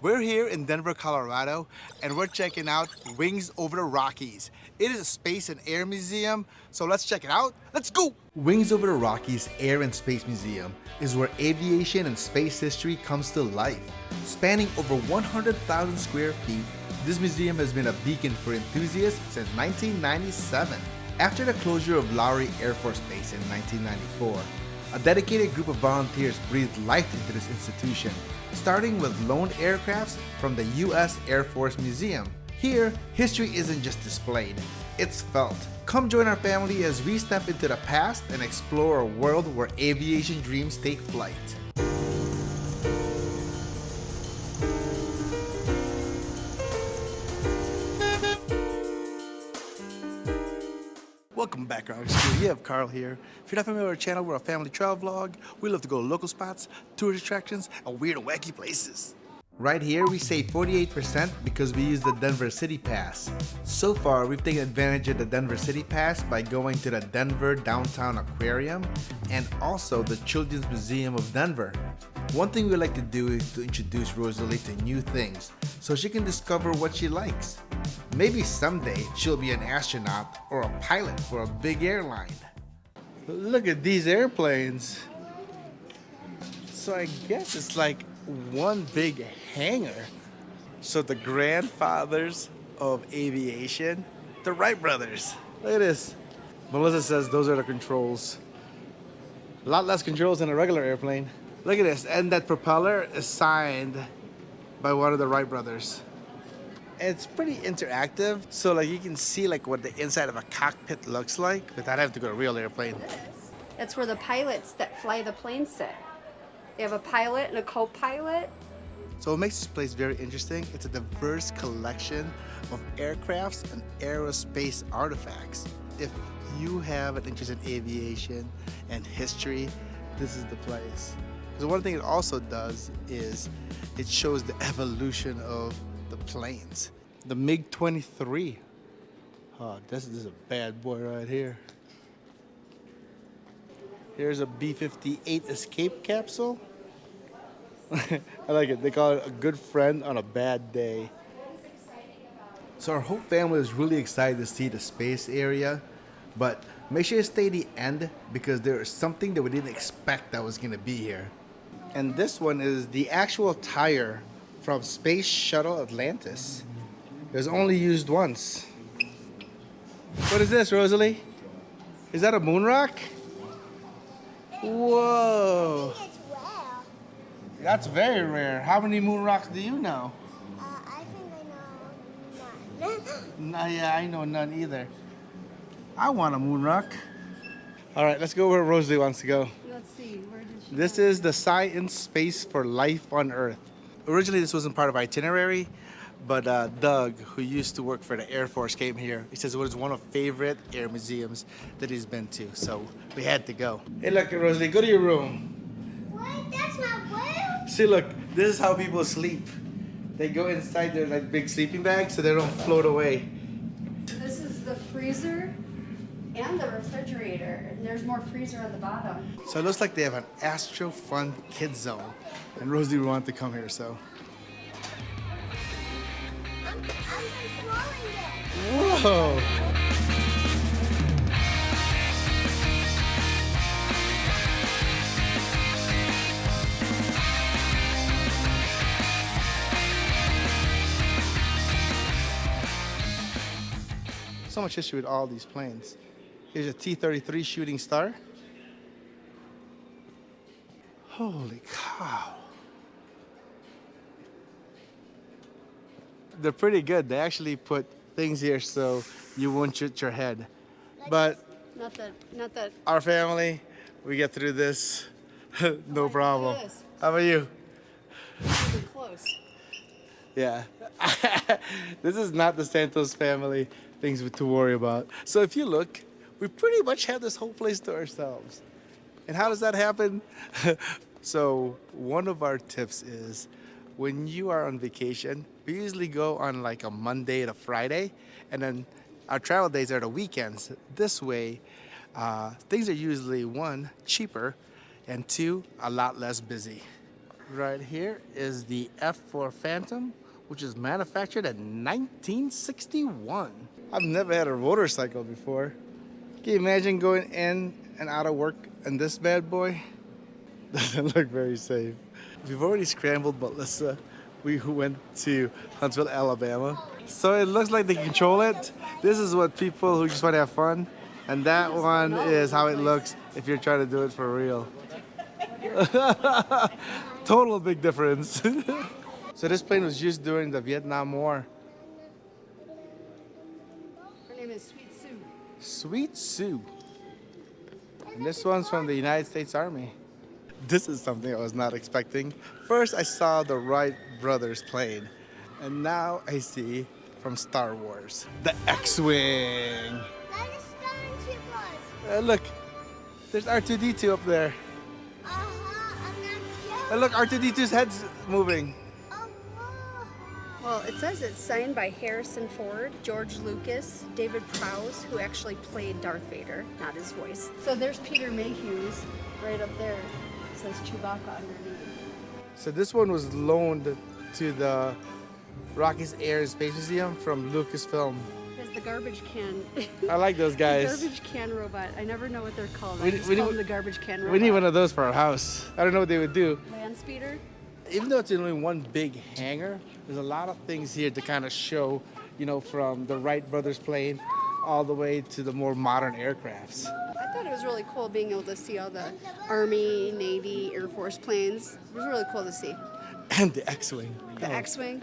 We're here in Denver, Colorado, and we're checking out Wings Over the Rockies. It is a space and air museum, so let's check it out. Let's go! Wings Over the Rockies Air and Space Museum is where aviation and space history comes to life. Spanning over 100,000 square feet, this museum has been a beacon for enthusiasts since 1997. After the closure of Lowery Air Force Base in 1994, a dedicated group of volunteers breathed life into this institution, starting with loaned aircrafts from the U.S. Air Force Museum. Here, history isn't just displayed, it's felt. Come join our family as we step into the past and explore a world where aviation dreams take flight. Welcome back, Rockies. You have Carl here. If you're not familiar with our channel, we're a family travel vlog. We love to go to local spots, tourist attractions, and weird and wacky places. Right here, we save 48% because we use the Denver City Pass. So far, we've taken advantage of the Denver City Pass by going to the Denver Downtown Aquarium and also the Children's Museum of Denver. One thing we like to do is to introduce Rosalie to new things so she can discover what she likes. Maybe someday she'll be an astronaut or a pilot for a big airline. Look at these airplanes. So I guess it's like one big hangar. So the grandfathers of aviation, the Wright brothers. Look at this. Melissa says those are the controls. A lot less controls than a regular airplane. Look at this, and that propeller is signed by one of the Wright brothers. It's pretty interactive, so like you can see like what the inside of a cockpit looks like without having to go to a real airplane. That's where the pilots that fly the plane sit. They have a pilot and a co-pilot. So what makes this place very interesting, it's a diverse collection of aircrafts and aerospace artifacts. If you have an interest in aviation and history, this is the place. Because one thing it also does is it shows the evolution of the planes. The MiG-23. Oh, this is a bad boy right here. Here's a B-58 escape capsule. I like it. They call it a good friend on a bad day. So our whole family is really excited to see the space area, but make sure you stay to the end because there is something that we didn't expect that was going to be here. And this one is the actual tire from Space Shuttle Atlantis. It was only used once. What is this, Rosalie? Is that a moon rock? Whoa. It's rare. That's very rare. How many moon rocks do you know? I think I know none. Nah, yeah, I know none either. I want a moon rock. All right, let's go where Rosalie wants to go. Let's see, where did she This go? is the Science Space for Life on Earth. Originally, this wasn't part of our itinerary, but Doug, who used to work for the Air Force, came here. He says it was one of favorite air museums that he's been to, so we had to go. Hey, look, Rosalie, go to your room. What? That's not real? See, look, this is how people sleep. They go inside their like big sleeping bags so they don't float away. This is the freezer and the refrigerator. And there's more freezer on the bottom. So it looks like they have an Astro Fun Kids Zone. And Rosalie wanted to come here, so. I'm exploring it. Whoa! So much history with all these planes. Here's a T-33 Shooting Star. Holy cow. They're pretty good. They actually put things here so you won't shoot your head. But Not that. our family, we get through this no problem. Look at this. How about you? Really close. Yeah. This is not the Santos family things to worry about. So if you look, we pretty much have this whole place to ourselves. And how does that happen? So one of our tips is when you are on vacation, we usually go on like a Monday to Friday, and then our travel days are the weekends. This way, things are usually one, cheaper, and two, a lot less busy. Right here is the F4 Phantom, which is manufactured in 1961. I've never had a motorcycle before. Can you imagine going in and out of work in this bad boy? Doesn't look very safe. We've already scrambled Melissa. We went to Huntsville, Alabama. So it looks like they control it. This is what people who just want to have fun. And that one is how it looks if you're trying to do it for real. Total big difference. So this plane was used during the Vietnam War. Her name is Sweet Sue. Sweet Sue. And this one's from the United States Army. This is something I was not expecting. First, I saw the Wright brothers plane, and now I see from Star Wars the X-Wing. That is Stormtroopers. Look, there's R2-D2 up there. I'm not And look, R2-D2's head's moving. Oh, whoa. Well, it says it's signed by Harrison Ford, George Lucas, David Prowse, who actually played Darth Vader, not his voice. So there's Peter Mayhew's right up there. It says Chewbacca underneath. So this one was loaned to the Rockies Air and Space Museum from Lucasfilm. There's the garbage can. I like those guys. Garbage can robot. I never know what they're called. We- I just we call need- them the garbage can robot. We need one of those for our house. I don't know what they would do. Land speeder. Even though it's only one big hangar, there's a lot of things here to kind of show, you know, from the Wright brothers plane all the way to the more modern aircrafts. I thought it was really cool being able to see all the Army, Navy, Air Force planes. It was really cool to see. And the X-Wing. The X-Wing,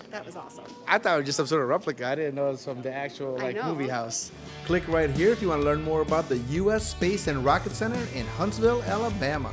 that was awesome. I thought it was just some sort of replica. I didn't know it was from the actual I know. movie house. Click right here if you want to learn more about the U.S. Space and Rocket Center in Huntsville, Alabama.